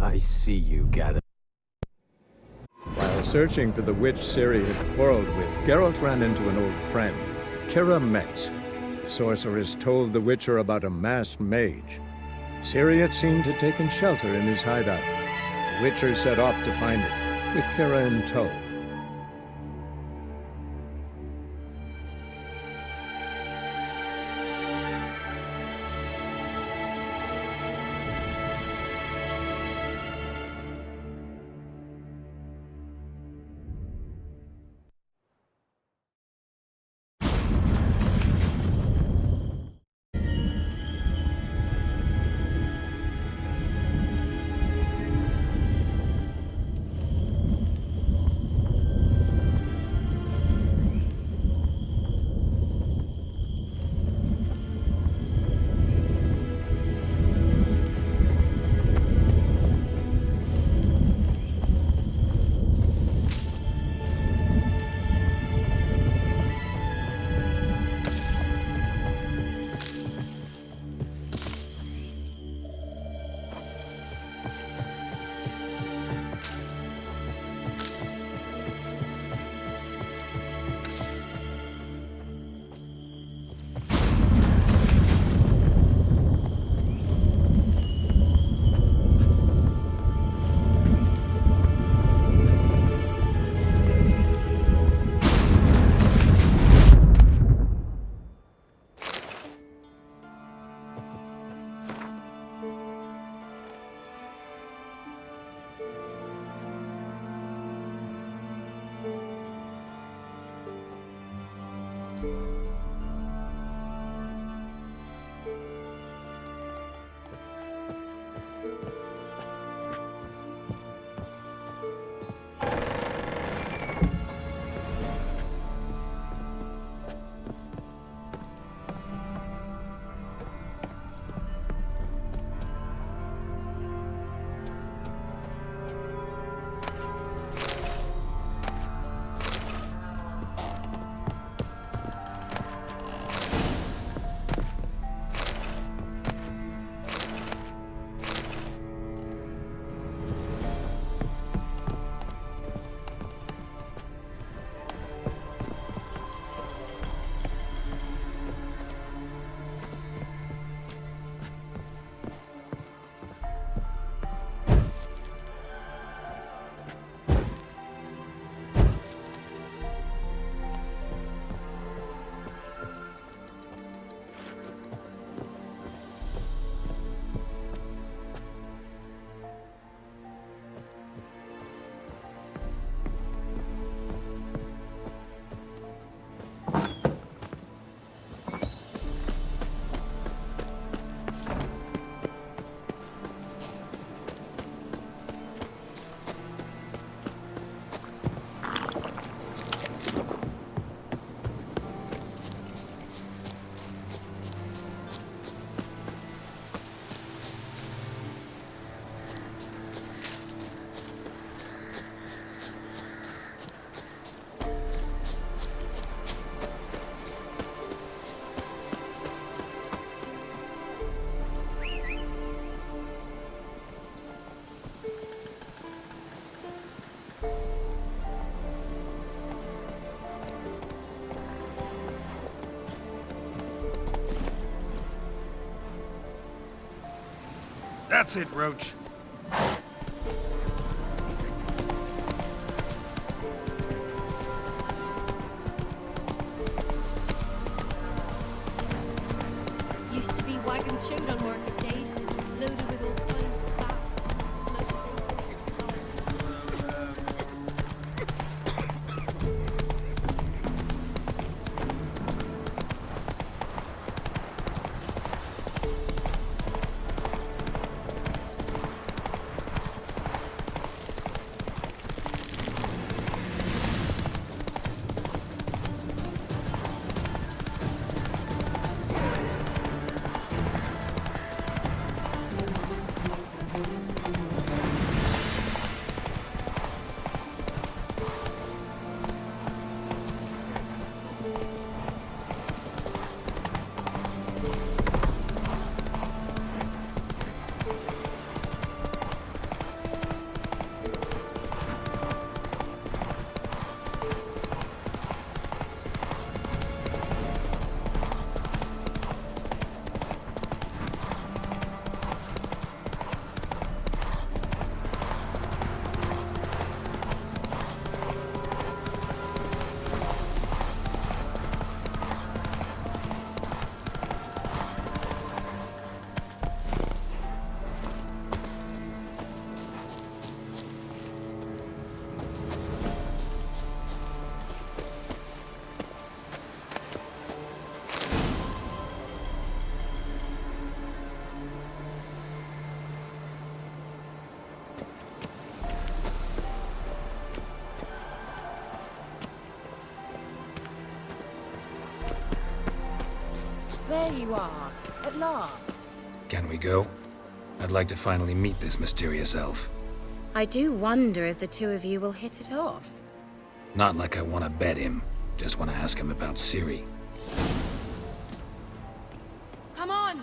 I see you, Gaddis. While searching for the witch Ciri had quarreled with, Geralt ran into an old friend, Kira Metz. The sorceress told the Witcher about a masked mage. Ciri had seemed to have taken shelter in his hideout. The Witcher set off to find it, with Kira in tow. That's it, Roach. Used to be wagons showed on market days, loaded with all kinds of fat. there you are, at last. Can we go? I'd like to finally meet this mysterious elf. I do wonder if the two of you will hit it off. Not like I want to bet him. Just want to ask him about Ciri. Come on!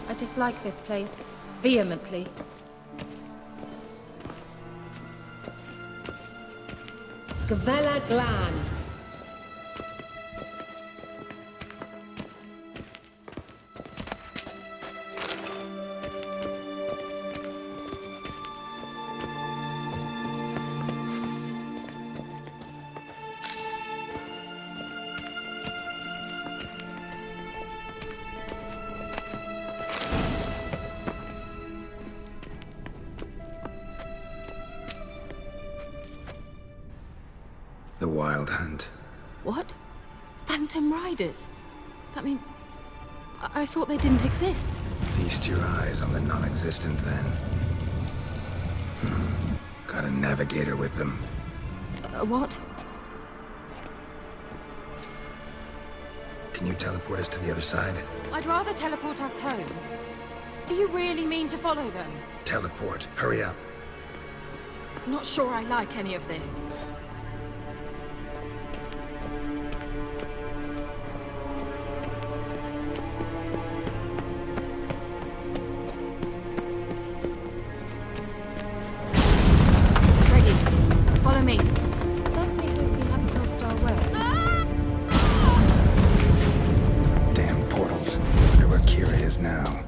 I dislike this place. Vehemently. Gavella Glan. The Wild Hunt. What? Phantom Riders? That means... I thought they didn't exist. Feast your eyes on the non-existent then. Got a navigator with them. What? Can you teleport us to the other side? I'd rather teleport us home. Do you really mean to follow them? Teleport. Hurry up. Not sure I like any of this. Ready. Follow me. Certainly hope we haven't lost our way. Damn portals. Wonder where Kira is now.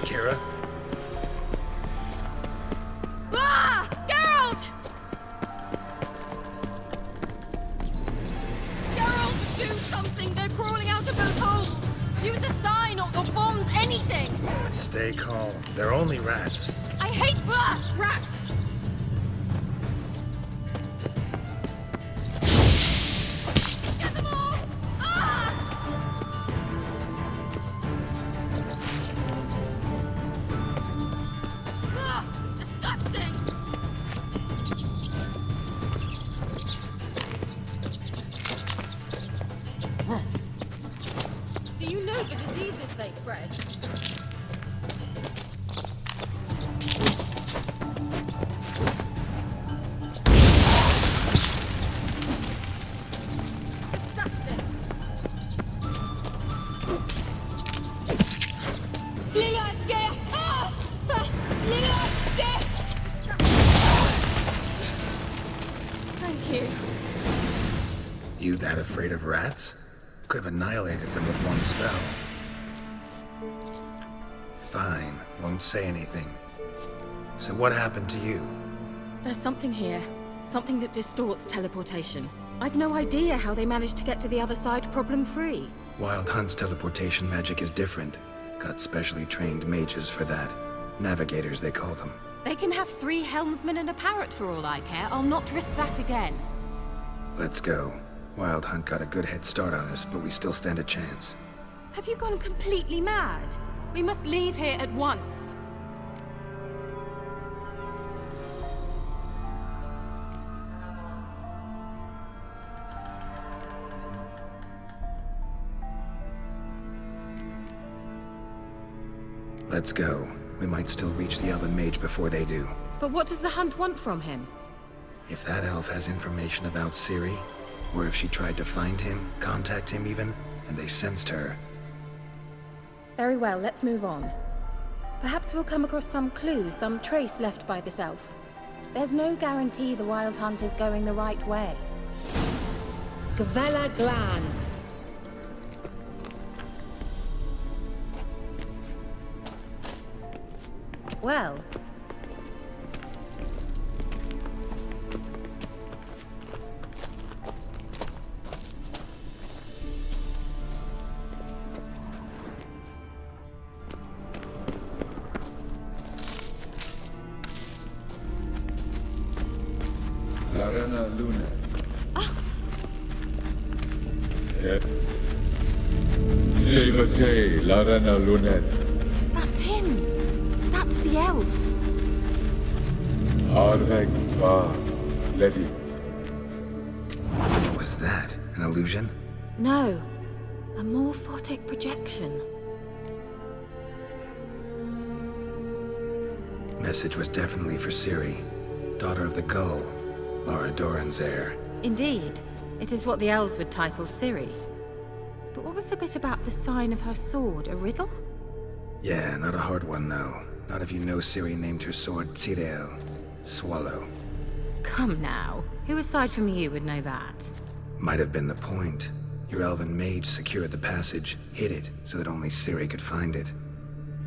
Kira? Ah! Geralt! Geralt, do something! They're crawling out of those holes! Use a sign or bombs, anything! Stay calm. They're only rats. I hate rats! Get them off! Ah! Ah! Disgusting! Do you know the diseases they spread? Disgusting! Lilaske! Ah! Lilaske! Thank you. You that afraid of rats? Could have annihilated them with one spell. Fine, won't say anything. So what happened to you? There's something here. Something that distorts teleportation. I've no idea how they managed to get to the other side problem-free. Wild Hunt's teleportation magic is different. Got specially trained mages for that. Navigators, they call them. They can have 3 helmsmen and a parrot for all I care. I'll not risk that again. Let's go. Wild Hunt got a good head start on us, but we still stand a chance. Have you gone completely mad? We must leave here at once. Let's go. We might still reach the Elven Mage before they do. But what does the Hunt want from him? If that elf has information about Ciri, or if she tried to find him, contact him even, and they sensed her. Very well, let's move on. Perhaps we'll come across some clues, some trace left by this elf. There's no guarantee the Wild Hunt is going the right way. Gavella Glan. Well, Larena Luna. Sevate Larena Lunet. that's him. That's the elf. Arveg Va Ledi. What was that? An illusion? No, a morphotic projection. Message was definitely for Ciri, daughter of the Gull, Lara Doran's heir. Indeed, it is what the elves would title Ciri. But what was the bit about the sign of her sword? A riddle? Yeah, not a hard one though. Not if you know Ciri named her sword Tirael, Swallow. Come now, who aside from you would know that? Might have been the point. Your elven mage secured the passage, hid it, so that only Ciri could find it.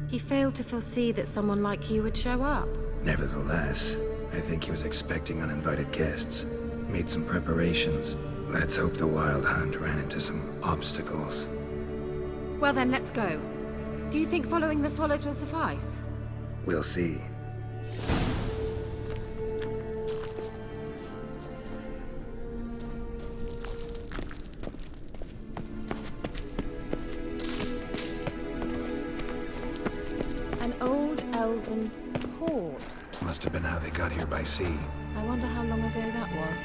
He failed to foresee that someone like you would show up. Nevertheless, I think he was expecting uninvited guests. Made some preparations. Let's hope the Wild Hunt ran into some obstacles. Well then, let's go. Do you think following the swallows will suffice? We'll see. An old elven port. Must have been how they got here by sea. I wonder how long ago that was.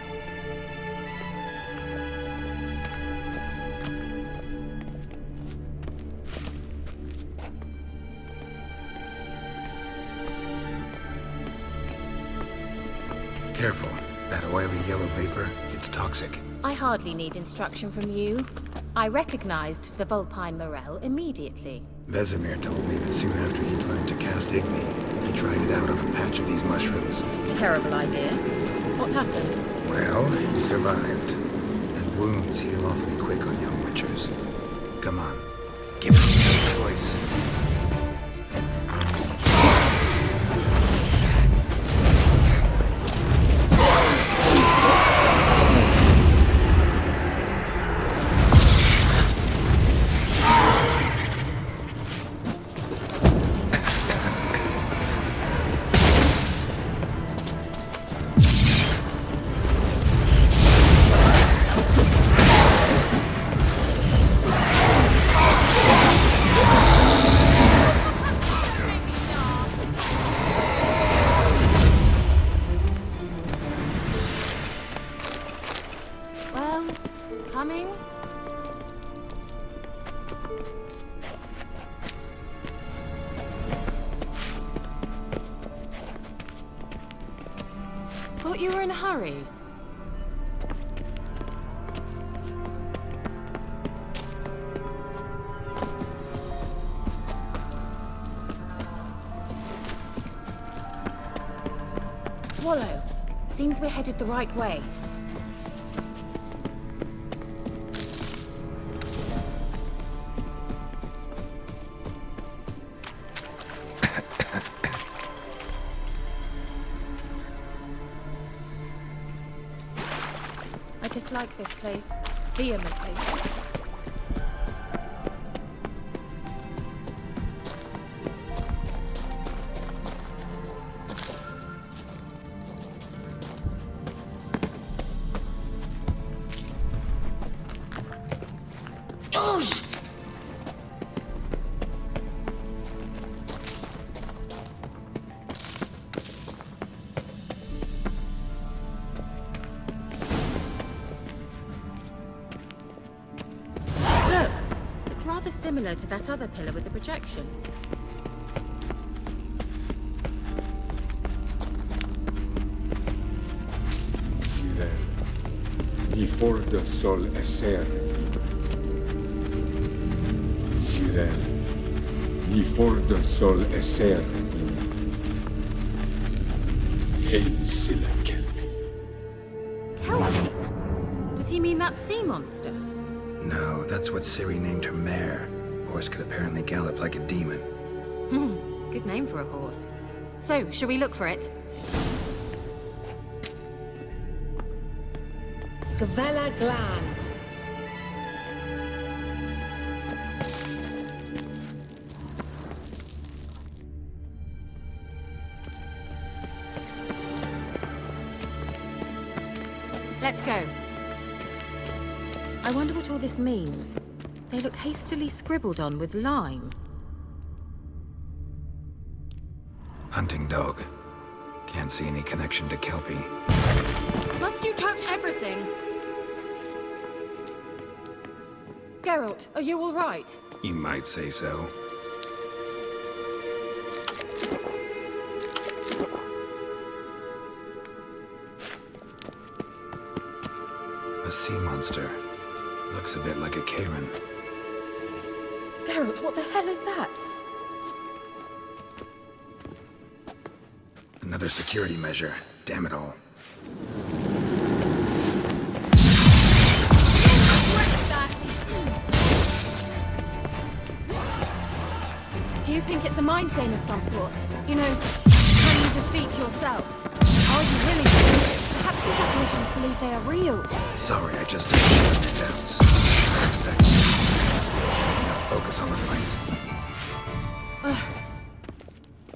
Careful. That oily yellow vapor, it's toxic. I hardly need instruction from you. I recognized the Vulpine Morel immediately. Vesemir told me that soon after he'd learned to cast Igni, he tried it out on a patch of these mushrooms. Terrible idea. What happened? Well, he survived. And wounds heal awfully quick on young witchers. Come on. Give us no choice. Well, coming? Thought you were in a hurry. A swallow. Seems we're headed the right way. I dislike this place. Vehemently. Look! It's rather similar to that other pillar with the projection. Sirel, ni forda sol esser. Sirel, ni forda sol esser. Ei silla kelpi. Kelpie? Does he mean that sea monster? No, that's what Ciri named her mare. Horse could apparently gallop like a demon. Good name for a horse. So, shall we look for it? Gavella Glan. Let's go. I wonder what all this means. They look hastily scribbled on with lime. Hunting dog. Can't see any connection to Kelpie. Must you touch everything? Geralt, are you all right? You might say so. A sea monster. Looks a bit like a Karen. Geralt, what the hell is that? Another security measure. Damn it all. What's that? Do you think it's a mind game of some sort? You know, can you defeat yourself? Are you willing to? Perhaps these apparitions believe they are real. Sorry, I just had my doubts. Exactly. Now focus on the fight.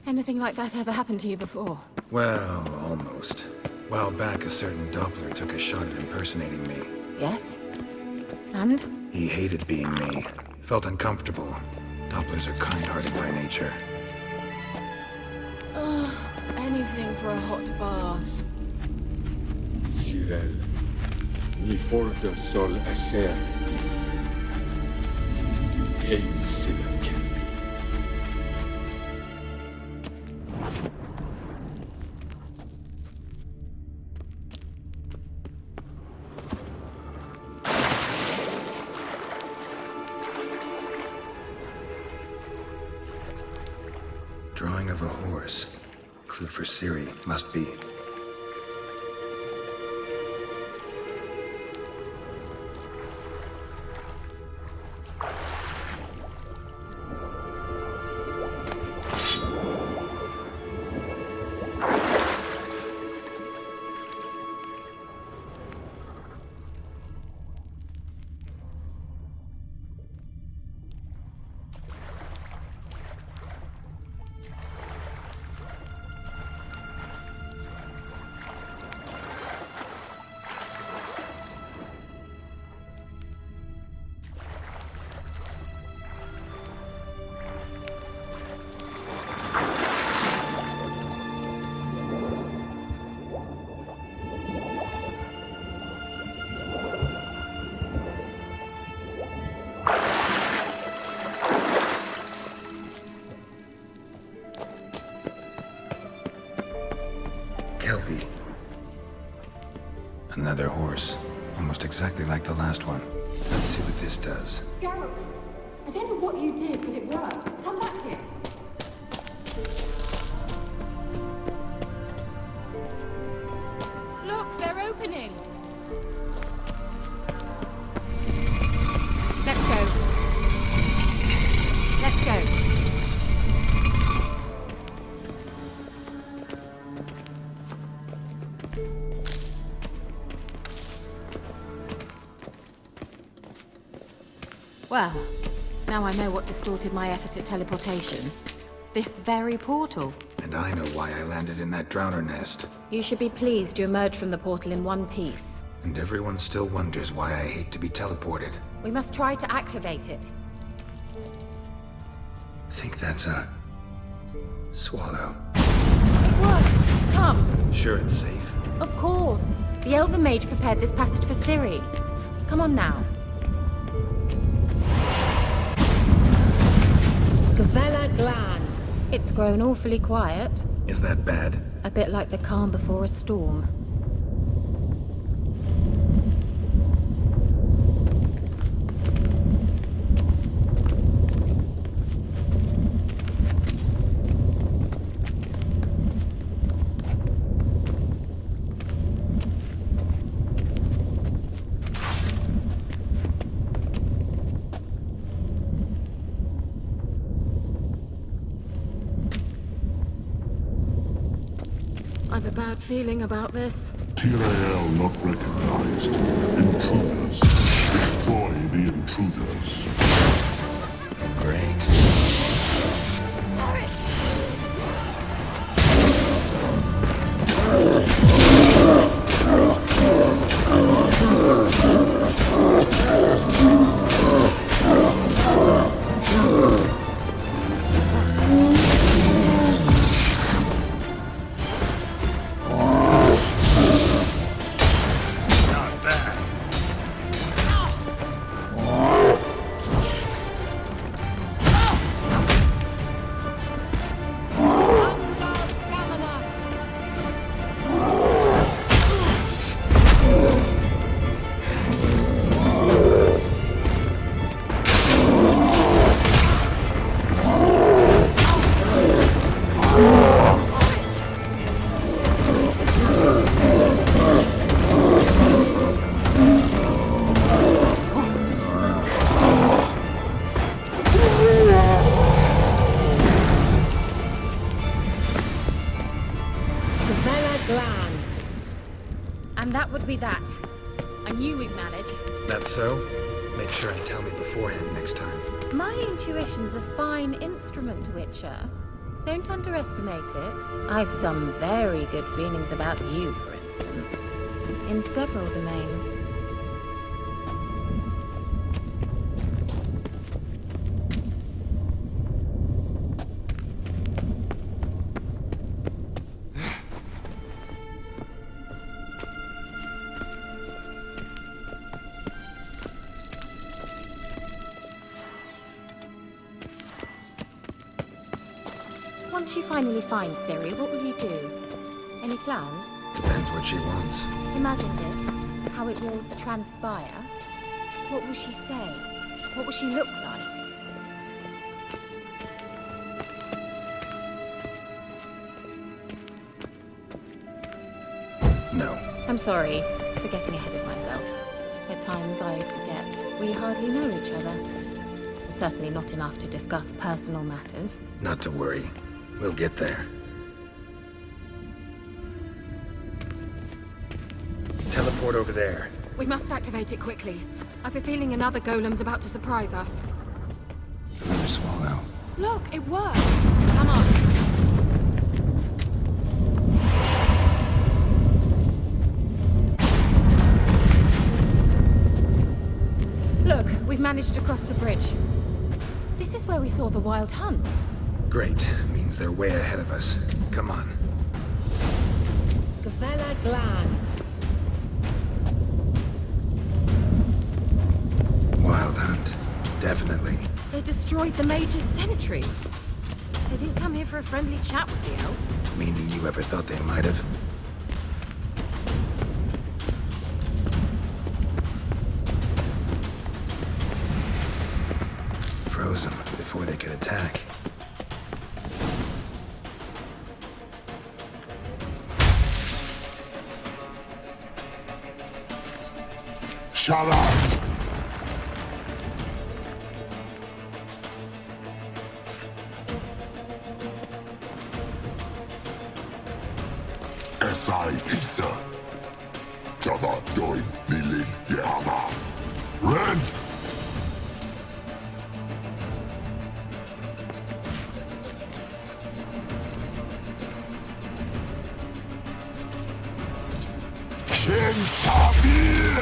Anything like that ever happened to you before? Well, almost. While back, a certain Doppler took a shot at impersonating me. Yes. And? He hated being me. Felt uncomfortable. Dopplers are kind-hearted by nature. Anything for a hot bath. Sirel, ni forda sol esser. Ei silla kelpi. Drawing of a horse. Clue for Ciri. Must be. Kelpie. Another horse. Almost exactly like the last one. Let's see what this does. Geralt, I don't know what you did, but it worked. Come back here. Look, they're opening. Let's go. Let's go. Well, now I know what distorted my effort at teleportation. This very portal. And I know why I landed in that drowner nest. You should be pleased you emerged from the portal in one piece. And everyone still wonders why I hate to be teleported. We must try to activate it. Think that's a... swallow. It worked! Come! Sure it's safe? Of course! The Elven Mage prepared this passage for Ciri. Come on now. Gavella Glan. It's grown awfully quiet. Is that bad? A bit like the calm before a storm. I've a bad feeling about this. Tyrael not recognized. Intruders. Destroy the intruders. Great. Not bad. And that would be that. I knew we'd manage. That's so? Make sure and tell me beforehand next time. My intuition's a fine instrument, Witcher. Don't underestimate it. I've some very good feelings about you, for instance. In several domains. Once you finally find Ciri, what will you do? Any plans? Depends what she wants. Imagined it. How it will transpire. What will she say? What will she look like? No. I'm sorry for getting ahead of myself. At times I forget we hardly know each other. Certainly not enough to discuss personal matters. Not to worry. We'll get there. Teleport over there. We must activate it quickly. I've a feeling another golem's about to surprise us. Another swallow. Look, it worked! Come on. Look, we've managed to cross the bridge. This is where we saw the Wild Hunt. Great. Means they're way ahead of us. Come on. Gavella Glan. Wild Hunt. Definitely. They destroyed the Mage's sentries. They didn't come here for a friendly chat with the elf. Meaning you ever thought they might have? Froze them before they could attack. Shalas! Esai Isa. Java Doin Milin Yehama. Ren! Entabir!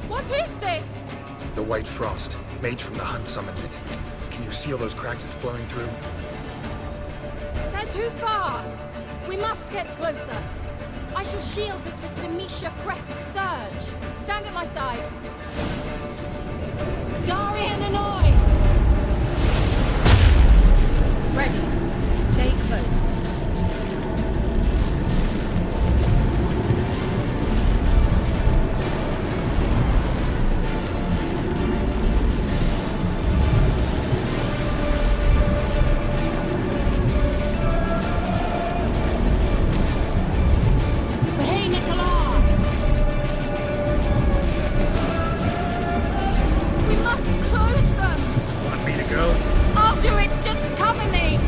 What is this? The White Frost. Mage from the Hunt summoned it. Can you seal those cracks it's blowing through? They're too far. We must get closer. I shall shield us with Demetia Cress's surge. Stand at my side. Darian and I! Ready. Stay close. Hey, Nicola! We must close them! Want me to go? I'll do it! Just cover me!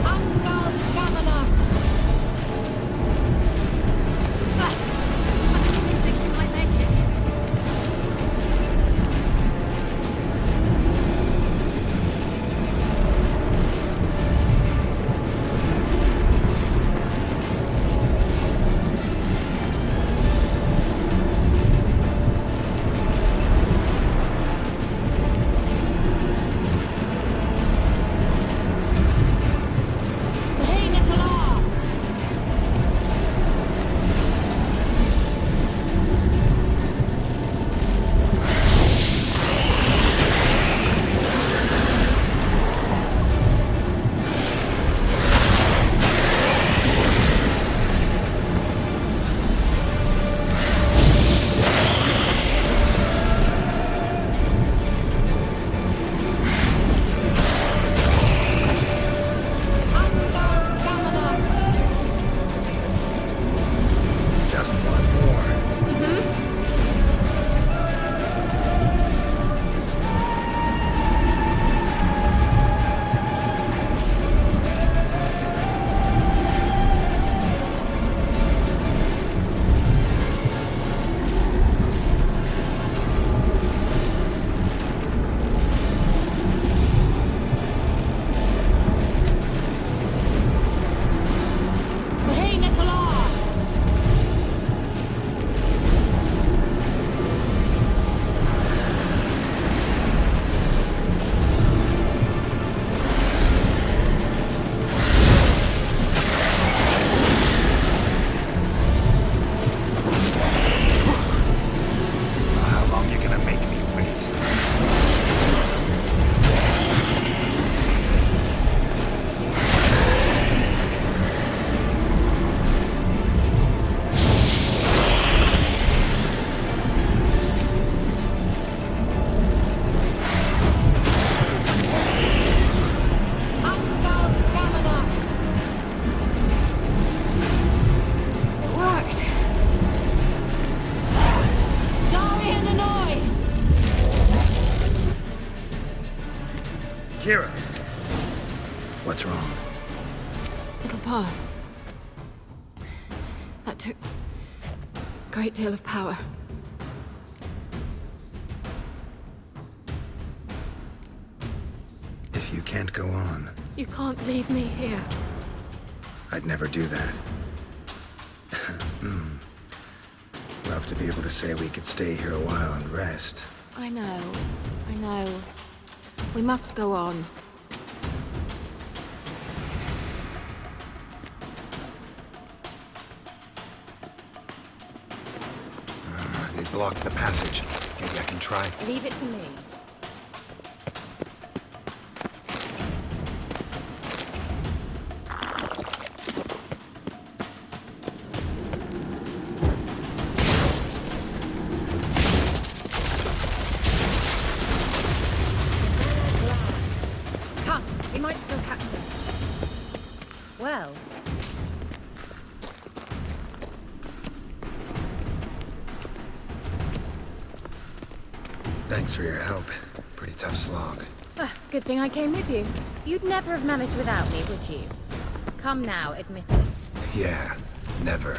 Angal Stamina! I didn't think you might make it. Hey, Nicola! Angal Stamina! Just one more. Hey, Nicola! How long you gonna make me wait? Angal Stamina! It worked! Darian and I! Kira! What's wrong? It'll pass. That took a great deal of power. If you can't go on, You can't leave me here. I'd never do that. Love to be able to say we could stay here a while and rest. I know. We must go on. They blocked the passage. Maybe I can try. Leave it to me. Thanks for your help. Pretty tough slog. Good thing I came with you. You'd never have managed without me, would you? Come now, admit it. Yeah, never.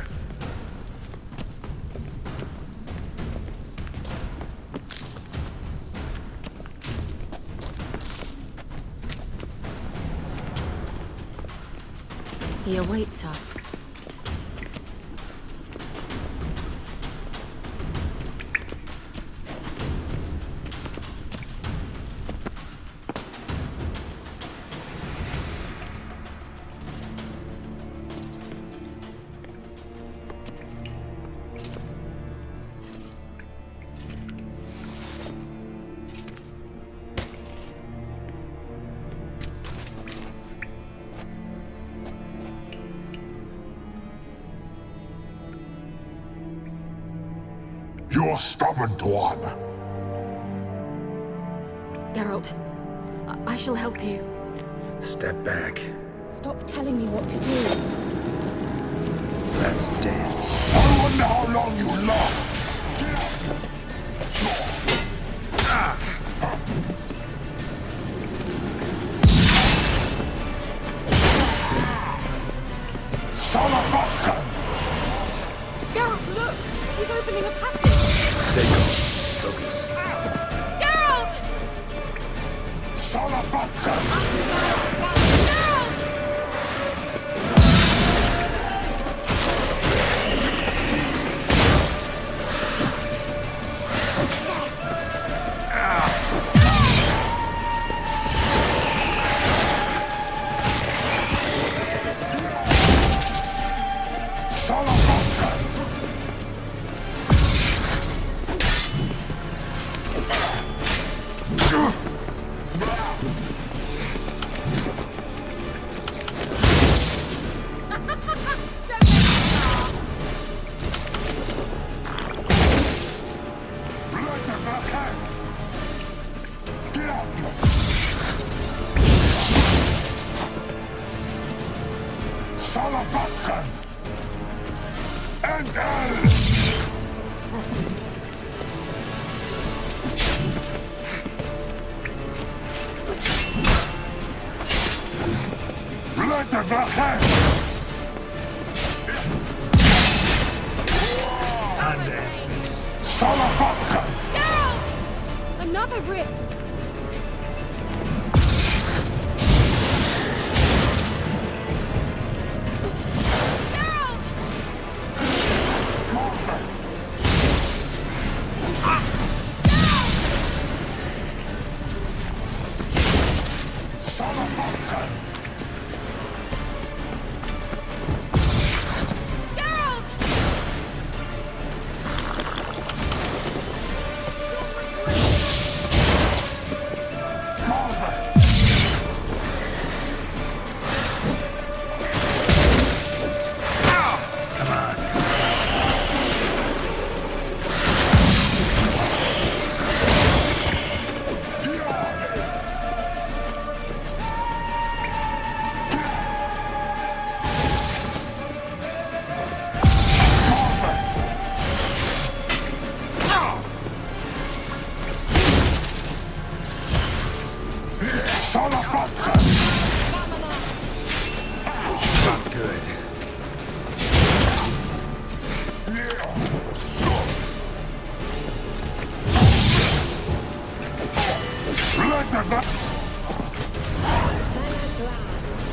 He awaits us. You're stubborn one. Geralt, I shall help you. Step back. Stop telling me what to do. That's dead. I wonder how long you last. Salavatkan! Geralt, look! He's opening a passage! Stay calm. Focus. Geralt! Salavatkan! Geralt! Salavatkan! Get up! Salavatkan! And Let the Vahan! Salavatkan! Geralt! Another rift! Geralt! Salavatkan! Geralt! Marva! Come on. Salavatkan! Not good. Let the Vahan!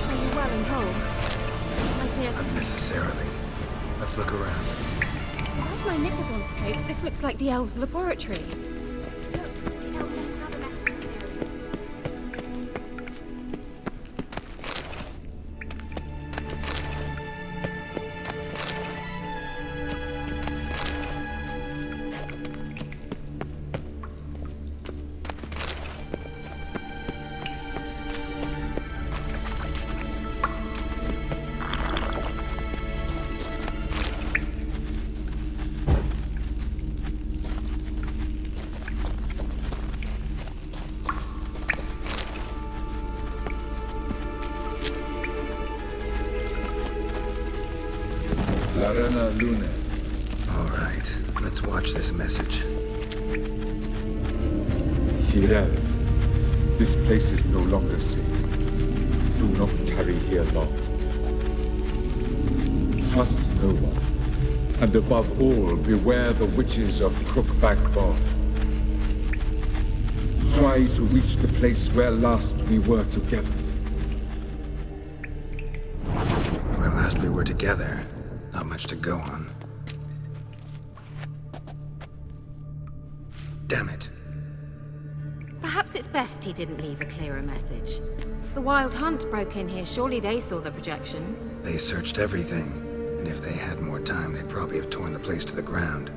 Are you well and whole? I fear... Unnecessarily. Let's look around. Why's my knickers on straight? This looks like the elves' laboratory. Look, the elf has another message for Ciri. Larena Lune. All right. Let's watch this message. Tyrell, this place is no longer safe. Do not tarry here long. Trust no one, and above all, beware the witches of Crookback Bog. Try to reach the place where last we were together. Where last we were together, not much to go on. Damn it. Perhaps it's best he didn't leave a clearer message. The Wild Hunt broke in here. Surely they saw the projection. They searched everything, and if they had more time, they'd probably have torn the place to the ground.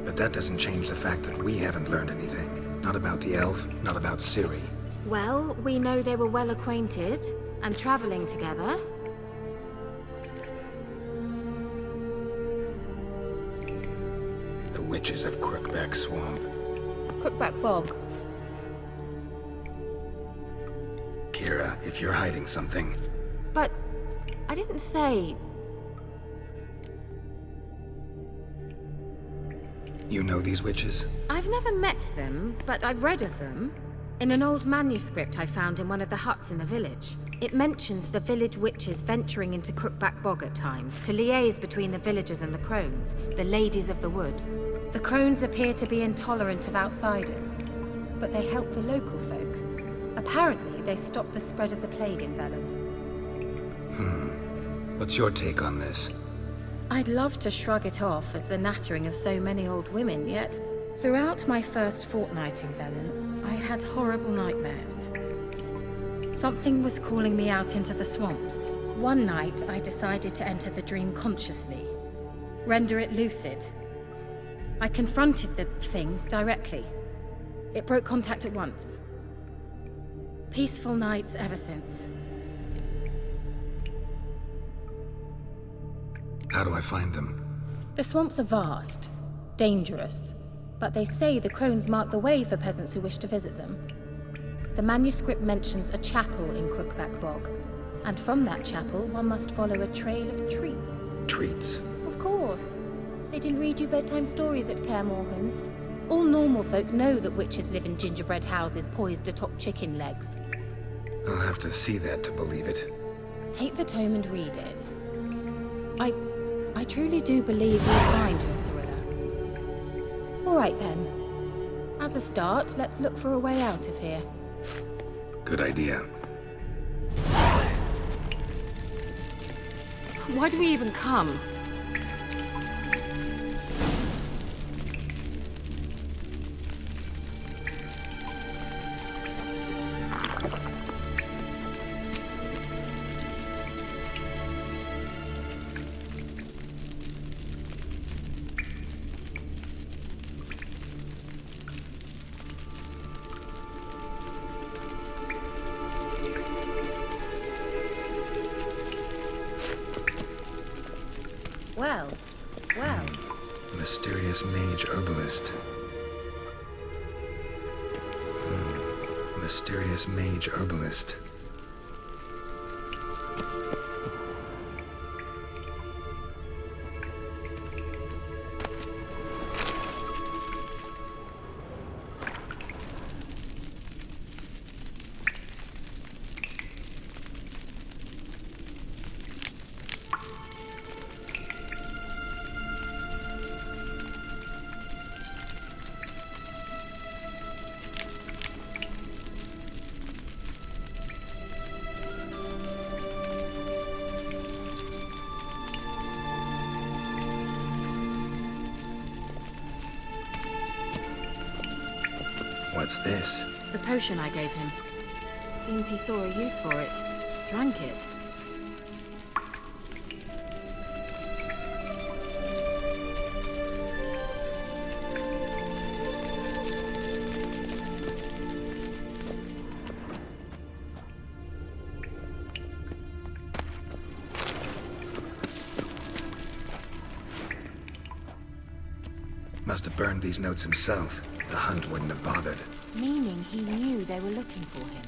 But that doesn't change the fact that we haven't learned anything. Not about the elf, not about Ciri. Well, we know they were well acquainted and traveling together. The witches of Crookback Swamp. Crookback Bog. Kira, if you're hiding something, But I didn't say. you know these witches? I've never met them, but I've read of them. In an old manuscript I found in one of the huts in the village. It mentions the village witches venturing into Crookback Bog at times to liaise between the villagers and the crones, the ladies of the wood. The crones appear to be intolerant of outsiders, but they help the local folk. Apparently, they stop the spread of the plague in Vellum. What's your take on this? I'd love to shrug it off as the nattering of so many old women, yet throughout my first fortnight in Vellum, I had horrible nightmares. Something was calling me out into the swamps. One night, I decided to enter the dream consciously, render it lucid. I confronted the thing directly. It broke contact at once. Peaceful nights ever since. How do I find them? The swamps are vast, dangerous, but they say the crones mark the way for peasants who wish to visit them. The manuscript mentions a chapel in Crookback Bog, and from that chapel one must follow a trail of treats. Treats. Of course. They didn't read you bedtime stories at Kaer Morhen. All normal folk know that witches live in gingerbread houses poised atop chicken legs. I'll have to see that to believe it. Take the tome and read it. I truly do believe you'll find your Cirilla. All right then. As a start, let's look for a way out of here. Good idea. Why do we even come? Well. Mysterious mage herbalist. Mysterious mage herbalist. What's this? The potion I gave him. Seems he saw a use for it. Drank it. Must have burned these notes himself. The Hunt wouldn't have bothered. Meaning he knew they were looking for him.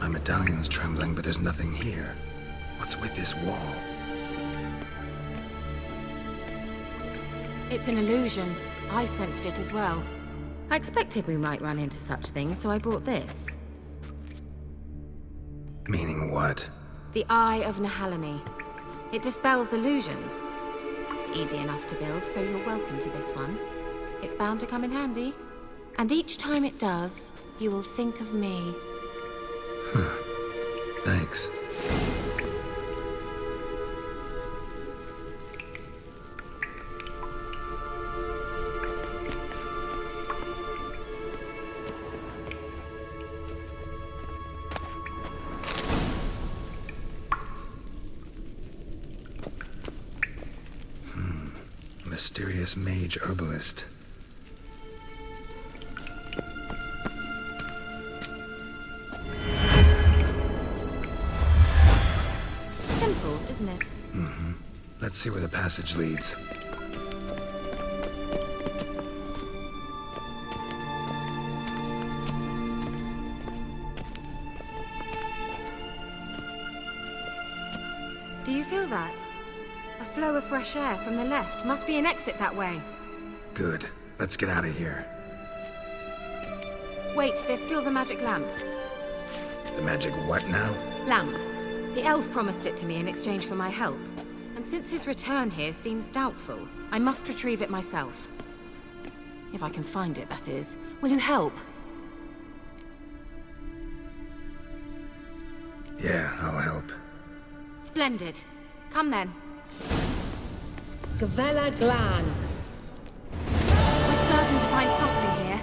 My medallion's trembling, but there's nothing here. What's with this wall? It's an illusion. I sensed it as well. I expected we might run into such things, so I brought this. Meaning what? The Eye of Nehaleni. It dispels illusions. It's easy enough to build, so you're welcome to this one. It's bound to come in handy. And each time it does, you will think of me. Thanks. Mysterious mage herbalist. Simple, isn't it? Let's see where the passage leads. Do you feel that? A flow of fresh air from the left. Must be an exit that way. Good. Let's get out of here. Wait, there's still the magic lamp. The magic what now? Lamp. The elf promised it to me in exchange for my help. And since his return here seems doubtful, I must retrieve it myself. If I can find it, that is. Will you help? Yeah, I'll help. Splendid. Come then. Gavella Glan. We're certain to find something here.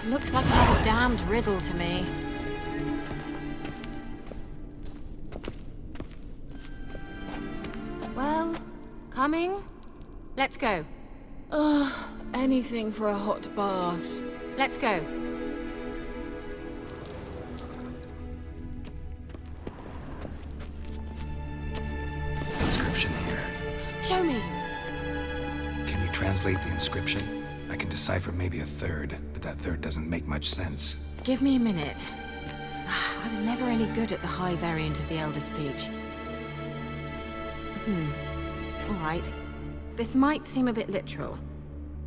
Looks like another damned riddle to me. Well, coming? Let's go. Ugh, anything for a hot bath. Let's go. Inscription here. Show me. Can you translate the inscription? I can decipher maybe a third, but that third doesn't make much sense. Give me a minute. I was never any good at the high variant of the Elder Speech. All right. This might seem a bit literal.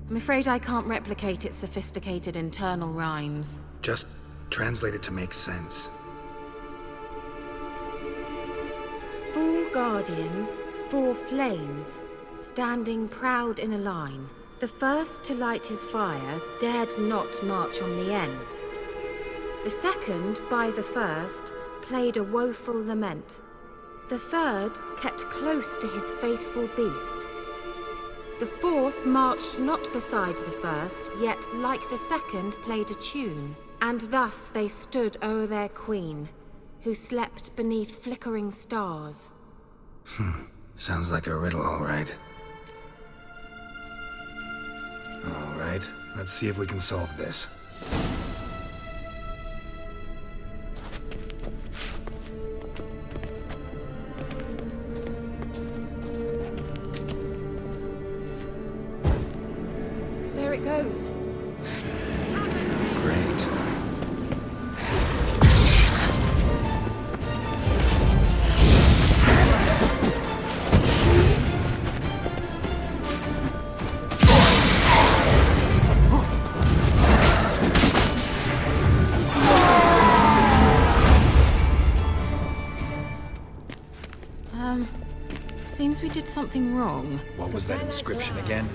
I'm afraid I can't replicate its sophisticated internal rhymes. Just translate it to make sense. 4 guardians, 4 flames, standing proud in a line. The first to light his fire dared not march on the end. The second, by the first, played a woeful lament. The third kept close to his faithful beast. The fourth marched not beside the first, yet, like the second, played a tune. And thus they stood o'er their queen, who slept beneath flickering stars. Sounds like a riddle, all right. All right, let's see if we can solve this. There it goes. Great. Seems we did something wrong. What was that inscription again?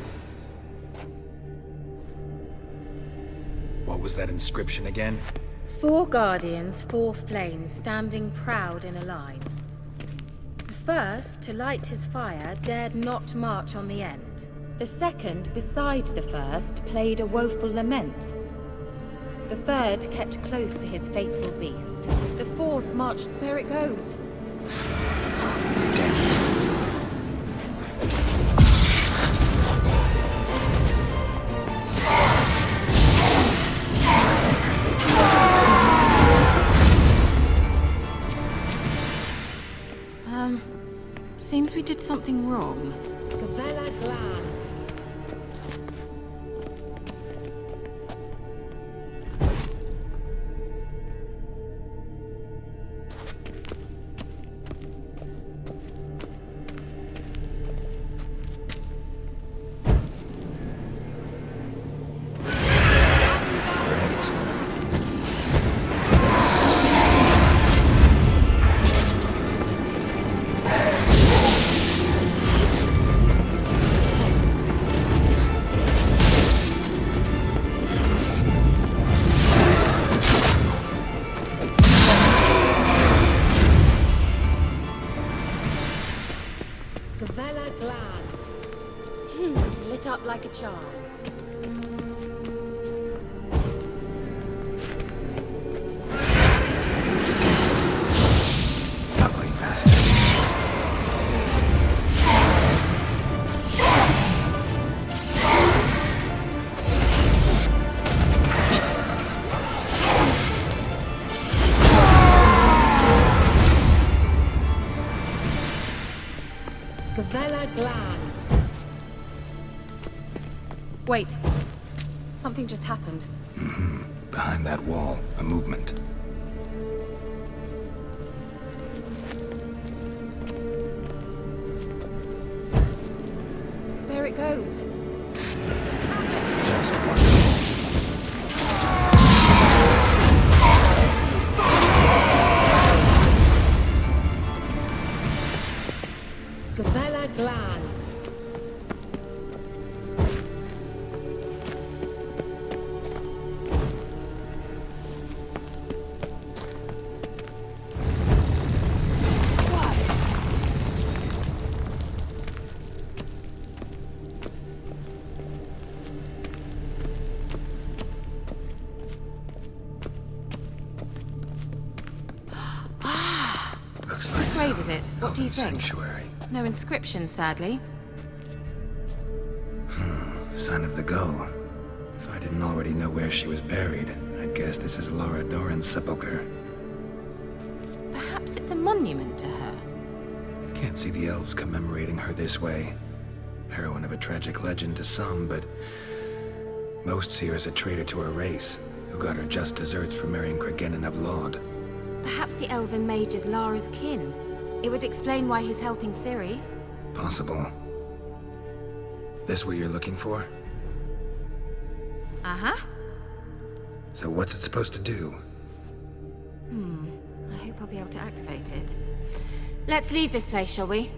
What was that inscription again? 4 guardians, 4 flames, standing proud in a line. The first, to light his fire, dared not march on the end. The second, beside the first, played a woeful lament. The third kept close to his faithful beast. The fourth marched... There it goes. Seems we did something wrong. Gavella Glan. up like a charm. Ugly bastard. Gavella Glan. Wait. Something just happened. Behind that wall, a movement. There it goes. Just wonderful. Gavella Glan. Looks like Whose grave some is it? What do you elven think? sanctuary. No inscription, sadly. Sign of the gull. If I didn't already know where she was buried, I'd guess this is Lara Doran's sepulcher. Perhaps it's a monument to her. Can't see the elves commemorating her this way. Heroine of a tragic legend to some, but most see her as a traitor to her race, who got her just desserts for marrying Cregennan of Laud. Perhaps the elven mage is Lara's kin. It would explain why he's helping Ciri. Possible. This what you're looking for? Uh-huh. So what's it supposed to do? I hope I'll be able to activate it. Let's leave this place, shall we?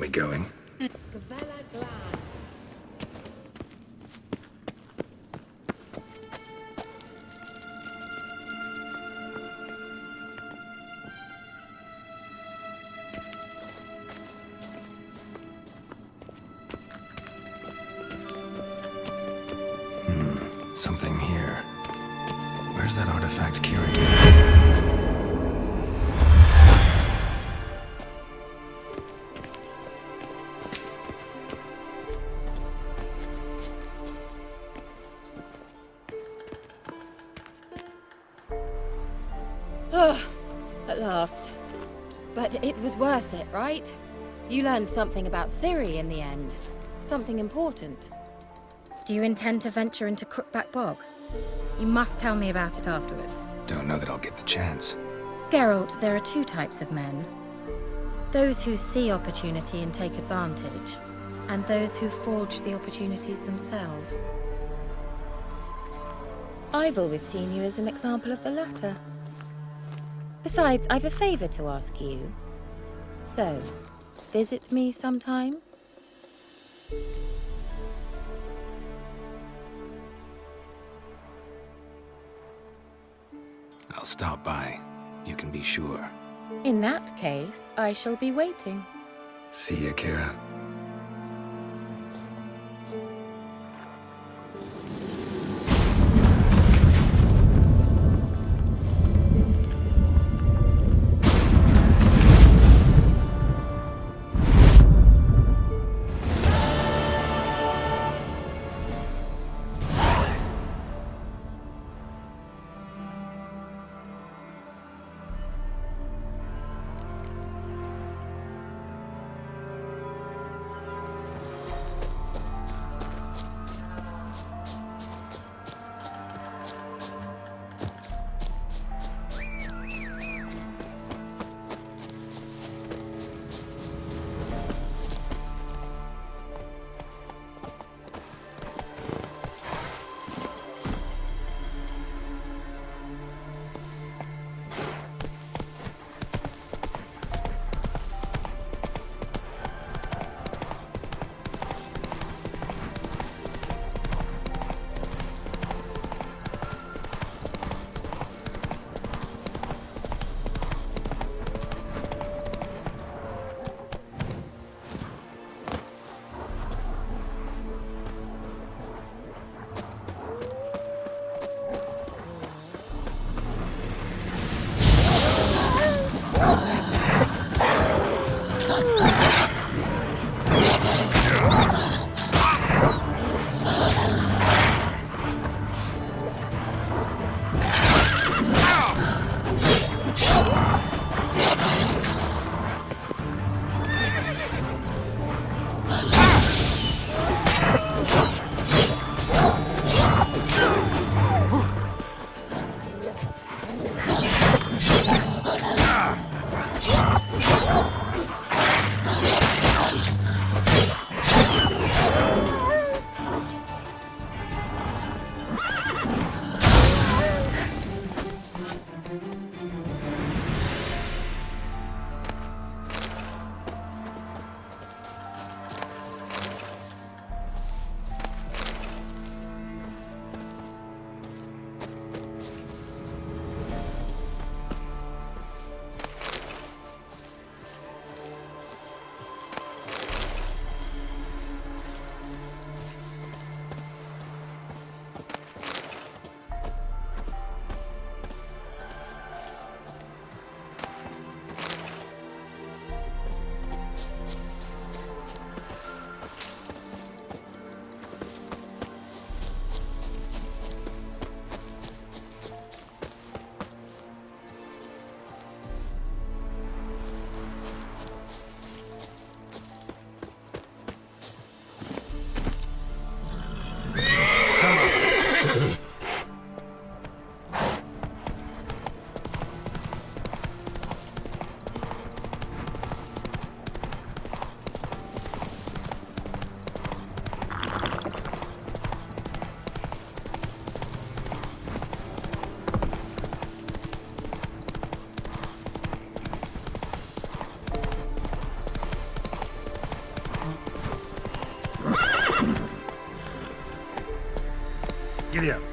We going? Gavella Glan. Something here. Where's that artifact Kira gave? At last. But it was worth it, right? You learned something about Ciri in the end. Something important. Do you intend to venture into Crookback Bog? You must tell me about it afterwards. Don't know that I'll get the chance. Geralt, there are two types of men. Those who see opportunity and take advantage, and those who forge the opportunities themselves. I've always seen you as an example of the latter. Besides, I've a favor to ask you. So, visit me sometime? I'll stop by. You can be sure. In that case, I shall be waiting. See ya, Kira. Giddy up.